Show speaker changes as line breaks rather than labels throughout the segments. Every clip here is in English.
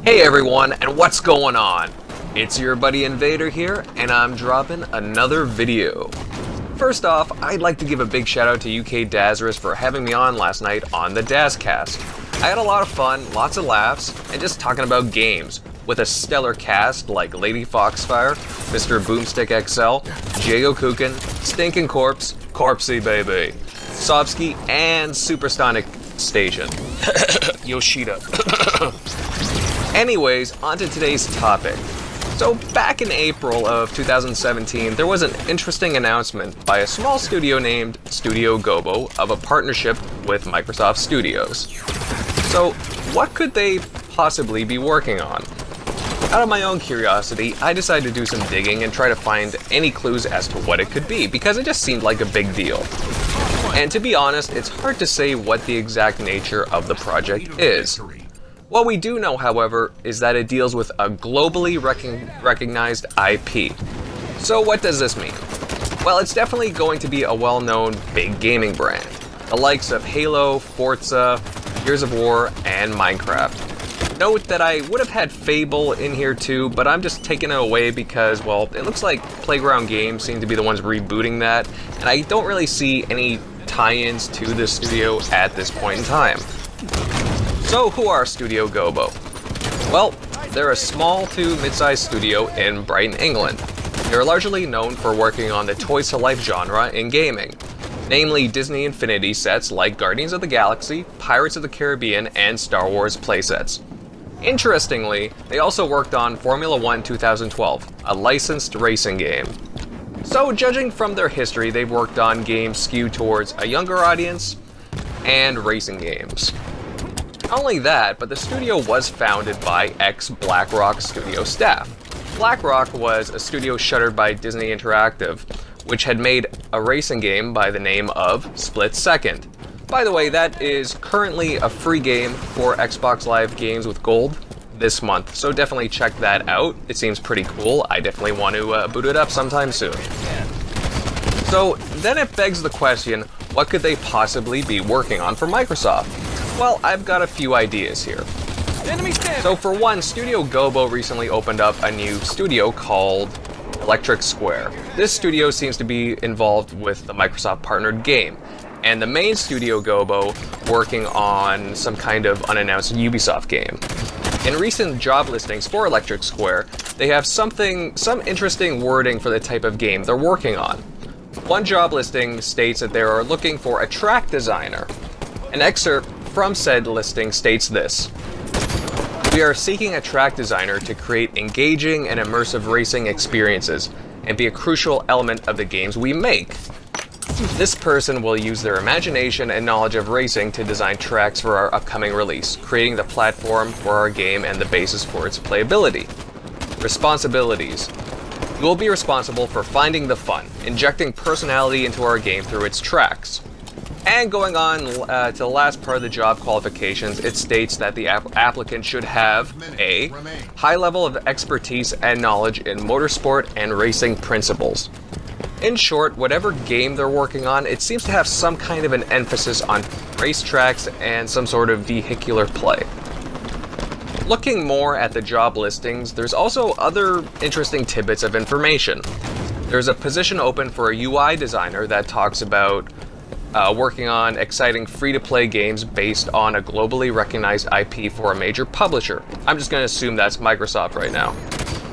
Hey everyone, and what's going on? It's your buddy Invader here, and I'm dropping another video. First off, I'd like to give a big shout out to UK Dazarus for having me on last night on the Dazcast. I had a lot of fun, lots of laughs, and just talking about games, with a stellar cast like Lady Foxfire, Mr. Boomstick XL, Jago Kukin, Stinking Corpse, Corpsey Baby, Sobsky, and Supersonic Station. Yoshida. Anyways, on to today's topic. So back in April of 2017, there was an interesting announcement by a small studio named Studio Gobo of a partnership with Microsoft Studios. So what could they possibly be working on? Out of my own curiosity, I decided to do some digging and try to find any clues as to what it could be, because it just seemed like a big deal. And to be honest, it's hard to say what the exact nature of the project is. What we do know, however, is that it deals with a globally recognized IP. So what does this mean? Well, it's definitely going to be a well-known big gaming brand, the likes of Halo, Forza, Gears of War, and Minecraft. Note that I would have had Fable in here too, but I'm just taking it away because, well, it looks like Playground Games seem to be the ones rebooting that, and I don't really see any tie-ins to the studio at this point in time. So who are Studio Gobo? Well, they're a small to mid-sized studio in Brighton, England. They're largely known for working on the Toys to Life genre in gaming, namely Disney Infinity sets like Guardians of the Galaxy, Pirates of the Caribbean, and Star Wars playsets. Interestingly, they also worked on Formula 1 2012, a licensed racing game. So judging from their history, they've worked on games skewed towards a younger audience and racing games. Not only that, but the studio was founded by ex-BlackRock studio staff. BlackRock was a studio shuttered by Disney Interactive, which had made a racing game by the name of Split Second. By the way, that is currently a free game for Xbox Live Games with Gold this month, so definitely check that out. It seems pretty cool. I definitely want to boot it up sometime soon. So then it begs the question, what could they possibly be working on for Microsoft? Well, I've got a few ideas here. So for one, Studio Gobo recently opened up a new studio called Electric Square. This studio seems to be involved with the Microsoft partnered game, and the main Studio Gobo working on some kind of unannounced Ubisoft game. In recent job listings for Electric Square, they have some interesting wording for the type of game they're working on. One job listing states that they are looking for a track designer. An excerpt from said listing states this: "We are seeking a track designer to create engaging and immersive racing experiences and be a crucial element of the games we make. This person will use their imagination and knowledge of racing to design tracks for our upcoming release, creating the platform for our game and the basis for its playability. Responsibilities. You will be responsible for finding the fun, injecting personality into our game through its tracks." And going on to the last part of the job qualifications, it states that the applicant should have a high level of expertise and knowledge in motorsport and racing principles. In short, whatever game they're working on, it seems to have some kind of an emphasis on racetracks and some sort of vehicular play. Looking more at the job listings, there's also other interesting tidbits of information. There's a position open for a UI designer that talks about working on exciting free-to-play games based on a globally recognized IP for a major publisher. I'm just going to assume that's Microsoft right now.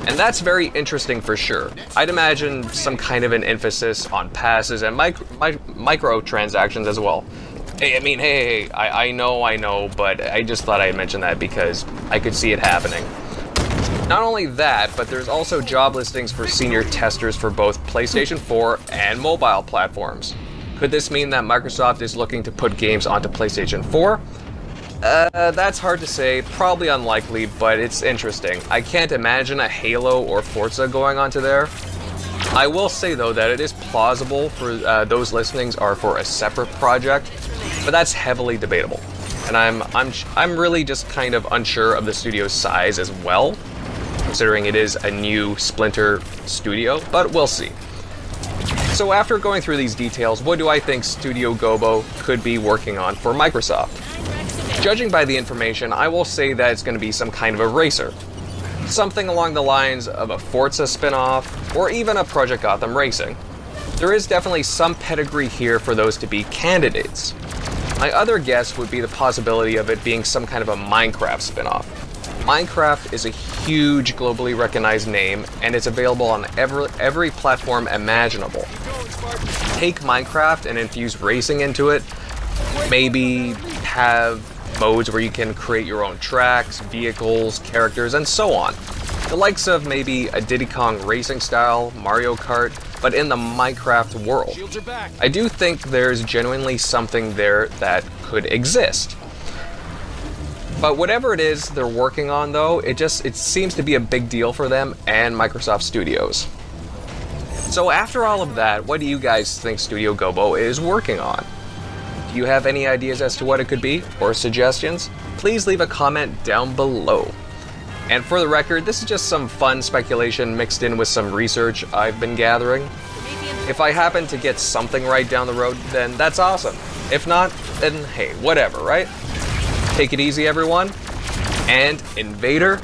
And that's very interesting for sure. I'd imagine some kind of an emphasis on passes and microtransactions as well. Hey, I know, but I just thought I'd mention that because I could see it happening. Not only that, but there's also job listings for senior testers for both PlayStation 4 and mobile platforms. Could this mean that Microsoft is looking to put games onto PlayStation 4? That's hard to say, probably unlikely, but it's interesting. I can't imagine a Halo or Forza going onto there. I will say though that it is plausible for those listings are for a separate project, but that's heavily debatable. And I'm really just kind of unsure of the studio's size as well, considering it is a new splinter studio, but we'll see. So after going through these details, what do I think Studio Gobo could be working on for Microsoft? Judging by the information, I will say that it's going to be some kind of a racer. Something along the lines of a Forza spin-off, or even a Project Gotham Racing. There is definitely some pedigree here for those to be candidates. My other guess would be the possibility of it being some kind of a Minecraft spin-off. Minecraft is a huge globally recognized name, and it's available on every platform imaginable. Take Minecraft and infuse racing into it, maybe have modes where you can create your own tracks, vehicles, characters, and so on. The likes of maybe a Diddy Kong racing style, Mario Kart, but in the Minecraft world. I do think there's genuinely something there that could exist. But whatever it is they're working on though, it seems to be a big deal for them and Microsoft Studios. So after all of that, what do you guys think Studio Gobo is working on? Do you have any ideas as to what it could be, or suggestions? Please leave a comment down below. And for the record, this is just some fun speculation mixed in with some research I've been gathering. If I happen to get something right down the road, then that's awesome. If not, then hey, whatever, right? Take it easy, everyone. And Invader,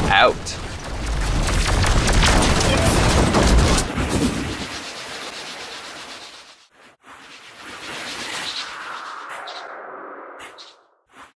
out.